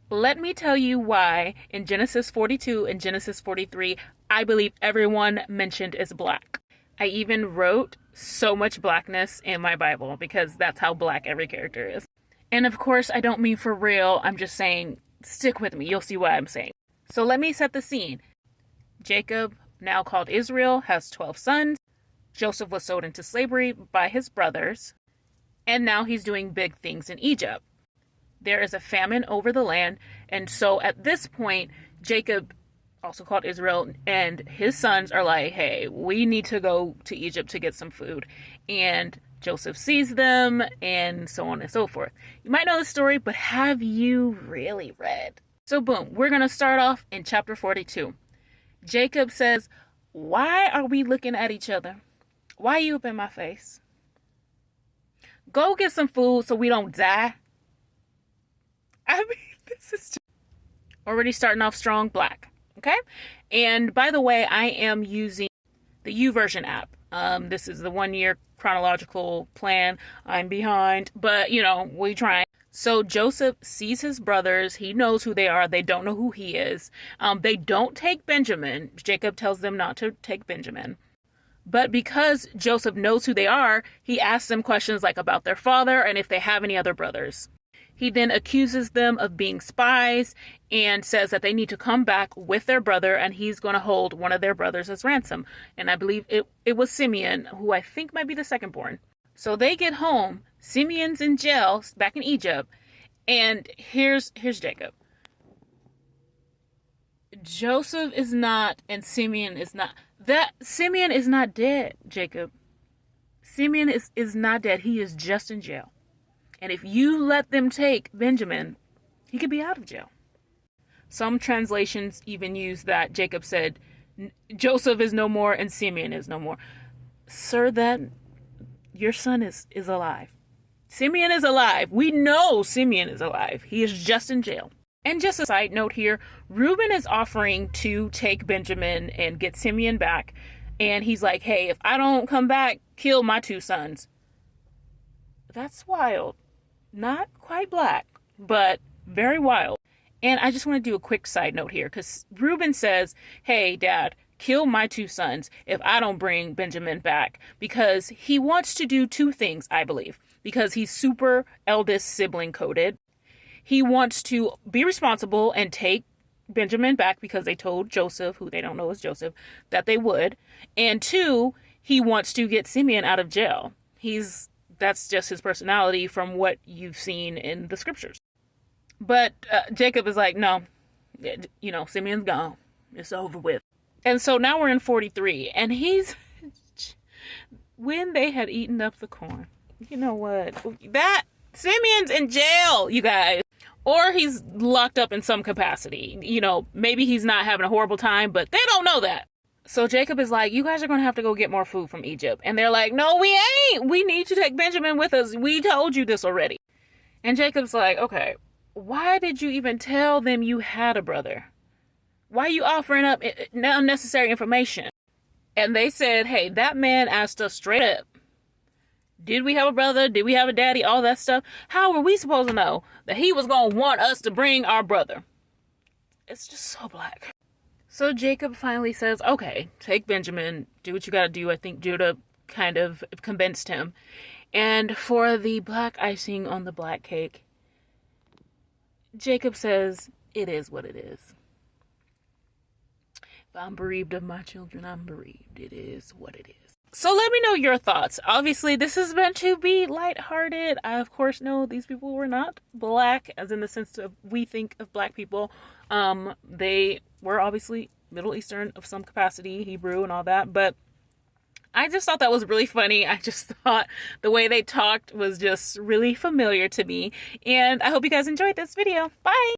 Let me tell you why in Genesis 42 and Genesis 43, I believe everyone mentioned is black. I even wrote so much blackness in my Bible because that's how black every character is. And of course, I don't mean for real. I'm just saying, stick with me. You'll see what I'm saying. So let me set the scene. Jacob, now called Israel, has 12 sons. Joseph was sold into slavery by his brothers. And now he's doing big things in Egypt. There is a famine over the land. And so at this point, Jacob, also called Israel, and his sons are like, hey, we need to go to Egypt to get some food. And Joseph sees them and so on and so forth. You might know the story, but have you really read? So boom, we're going to start off in chapter 42. Jacob says, why are we looking at each other? Why are you up in my face? Go get some food so we don't die. I mean, this is just already starting off strong, black. Okay? And by the way, I am using the YouVersion app. This is the 1 year chronological plan. I'm behind, but we trying. So Joseph sees his brothers. He knows who they are. They don't know who he is. They don't take Benjamin. Jacob tells them not to take Benjamin. But because Joseph knows who they are, he asks them questions like about their father and if they have any other brothers. He then accuses them of being spies and says that they need to come back with their brother and he's going to hold one of their brothers as ransom. And I believe it was Simeon, who I think might be the second born. So they get home. Simeon's in jail back in Egypt. And here's Jacob. Joseph is not and Simeon is not. That Simeon is not dead, Jacob. Simeon is not dead. He is just in jail. And if you let them take Benjamin, he could be out of jail. Some translations even use that Jacob said, Joseph is no more and Simeon is no more. Sir, that your son is alive. Simeon is alive. We know Simeon is alive. He is just in jail. And just a side note here, Reuben is offering to take Benjamin and get Simeon back. And he's like, hey, if I don't come back, kill my 2 sons. That's wild. Not quite black, but very wild. And I just want to do a quick side note here because Reuben says, hey, Dad, kill my 2 sons if I don't bring Benjamin back, because he wants to do 2 things, I believe, because he's super eldest sibling coded. He wants to be responsible and take Benjamin back because they told Joseph, who they don't know is Joseph, that they would. And 2, he wants to get Simeon out of jail. That's just his personality from what you've seen in the scriptures. But Jacob is like, no, Simeon's gone. It's over with. And so now we're in 43. And when they had eaten up the corn, you know what? That Simeon's in jail, you guys. Or he's locked up in some capacity. Maybe he's not having a horrible time, but they don't know that. So Jacob is like, you guys are going to have to go get more food from Egypt. And they're like, no, we ain't. We need to take Benjamin with us. We told you this already. And Jacob's like, okay, why did you even tell them you had a brother? Why are you offering up unnecessary information? And they said, hey, that man asked us straight up, did we have a brother? Did we have a daddy? All that stuff. How were we supposed to know that he was going to want us to bring our brother? It's just so black. So Jacob finally says, okay, take Benjamin, do what you gotta do. I think Judah kind of convinced him. And for the black icing on the black cake, Jacob says, it is what it is. If I'm bereaved of my children, I'm bereaved. It is what it is. So let me know your thoughts. Obviously, this is meant to be lighthearted. I, of course, know these people were not black, as in the sense of we think of black people. They were obviously Middle Eastern of some capacity, Hebrew and all that. But I just thought that was really funny. I just thought the way they talked was just really familiar to me. And I hope you guys enjoyed this video. Bye!